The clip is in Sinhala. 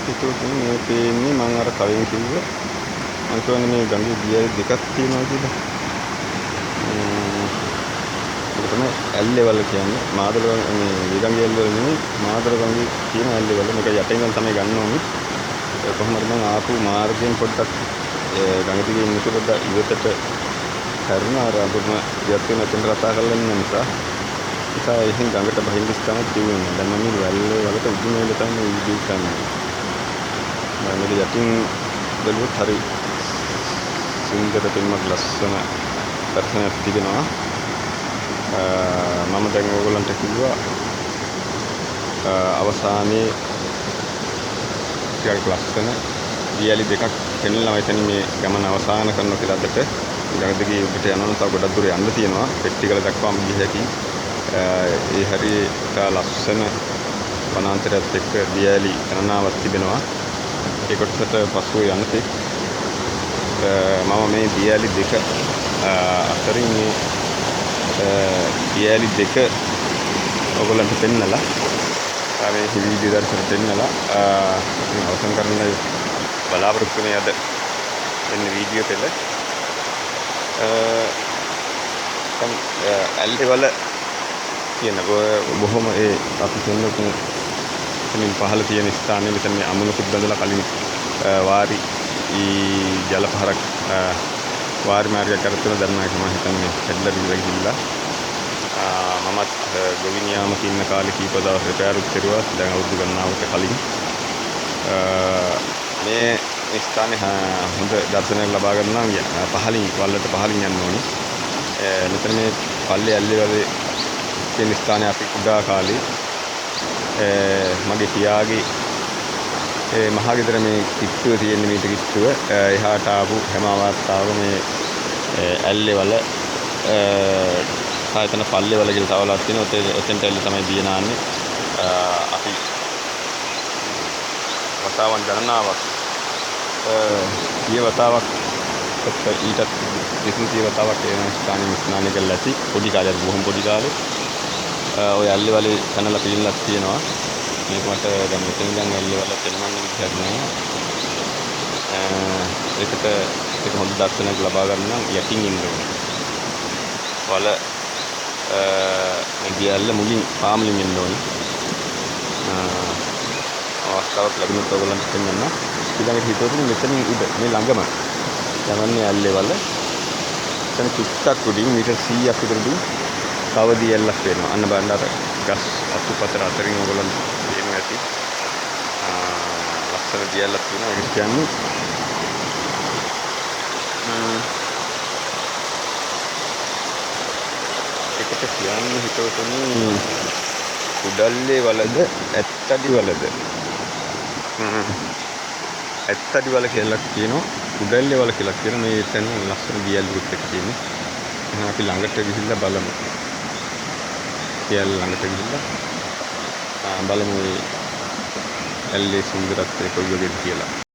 හිතුවොත් මේ පේන්නේ මම අර කලින් කිව්ව මම කියන්නේ මේ ගඟේ දියල් දෙකක් තියෙනවා කියලා. ඒක තමයි ඇල්ලේවල කියන්නේ. මාදල මේ විගංගේ ඇල්ලේවල නෙමෙයි මාදල ගඟේ තියෙන ඇල්ලේවල. මේක යටින් ඉඳන් තමයි ගන්න ඕනේ. කොහොමද මම ආපු මාර්ගයෙන් පොඩ්ඩක් ගඟ දිගේ ඉන්න පොඩ්ඩක් ඉවතට කරුණා අර අඳුම යත් වෙන තැන රතා කරලා ඉන්න නිසා එහෙන් ගඟට බහින්න ස්ථාන තියුනේ. දැන් මම මේ වැල්ලේ වලට උඩින් වෙලා තමයි වීඩියෝ කරන්නේ. මම මේක යටින් බැලුවොත් හරි සුන්දර පින්වත් ලස්සන දර්ශනයක් තිබෙනවා. මම දැන් ඕගොල්ලන්ට කිව්වා අවසානයේ ටිකක් ලස්සන දියලි දෙකක් පෙන්නලා එතන මේ ගමන අවසන් කරනවා කියලා අදට ගඟ දිගේ උඩට යනවා නම් තව ගොඩක් දුර යන්න තියෙනවා. පෙට්ටිකල දක්වාම ගිය හැකි. ඒ හරියට ලස්සන වනාන්තරයත් එක්ක දියලි ගණනාවක් තිබෙනවා. ඒ කොටසට පසුව යන්නතේ මම මේ දියලි දෙක අතරින් මේ දියලි දෙක ඔයගොල්ලන්ට පෙන්නලා මේ වීඩියෝ දර්ශන පෙන්නලා අවසන් කරන්න බලාපොරොත්තු වෙන අද එන්න වීඩියෝ පෙළ ඇල්ලේවල කියන බොහොම ඒ අපි කියන්නේ එතනින් පහළ තියෙන ස්ථානයේ මෙතන මේ අමුණකුත් බඳලා කලින් වාරි ජල පහරක් වාරි මාර්ගයක් කරගෙන දන්නා එක මම හිතන්නේ හැදලා බිඳලා ගිහිල්ලා මමත් ගොවිනියාමක ඉන්න කාලේ කීප දවස් රිපෙයාරුත් කරුවා. දැන් අවුරුදු ගණනාවකට කලින් මේ ස්ථානේ හොඳ දර්ශනයක් ලබා ගන්න නම් පහලින් වල්ලට පහලින් යන්න ඕනේ. මෙතන මේ පල්ලේ ඇල්ලේවලේ තියෙන ස්ථානේ අපි කුඩා කාලේ මගේ පියාගේ මහා ගෙදර මේ කිට්ටුව තියෙන මීට කිට්ටුව එහාට ආපු හැම අවස්ථාවකම මේ ඇල්ලේවල ආයතන පල්ලේවල කියලා තවලක් තියෙනවා. ඔතෙන්ට ඇල්ල තමයි බිය නාන්නේ. අපි වතාවන් ගණනාවක් වතාවක් ඊටත් 200 වතාවක් වෙන ස්ථානෙ ස්නානය කරලා ඇති. පොඩි කාලේ බොහොම පොඩි කාලේ ඔය ඇල්ලේවලේ කනලා පිළිලක් තියෙනවා. මේක මට දැන් මෙතන ඉඳන් ඇල්ලේවල පෙන්වන්න විදිහක් නෑ. ඒක හොඳ දර්ශනයක් ලබා ගන්න නම් යටින් ඉන්න ඕනේ. වල ගියල්ල මුලින් පාමුලින් එන්න ඕනේ. අවස්ථාවක් ලැබුණොත් ඔයගොල්ලන්ට පෙන්වන්න. ඊළඟට හිතුවොත් මෙතනින් උඩ මේ ළඟම යවන්නේ ඇල්ලේවල. එතන චුට්ටක් උඩින් මීටර් 100ක් විතර උඩින් තව දියල්ලක් වෙනවා. අන්න බලන්න අර ගස් අතුපතර අතරින් ඔයගොල්ලන්ට පේනවා ඇති. ලස්සන දියල්ලක් තියෙනවා. ඒක කියන්නේ ඒකට කියන්නේ හිතවතුනි කුඩල්ලේ වලද ඇත්තඩි වලද ඇත්තඩි වල කියලා කියනවා. කුඩල්ලේ වල කියලා කියන මේ තැන ලස්සන දියල්ලුත් එක්ක තියෙන්නේ. එහෙනම් අපි ළඟට ගිහිල්ලා බලමු. දියල් ළඟට ගිහිල්ලා බලමු ඇල්ලේ සුන්දරත්වය කොයි වගේද කියලා.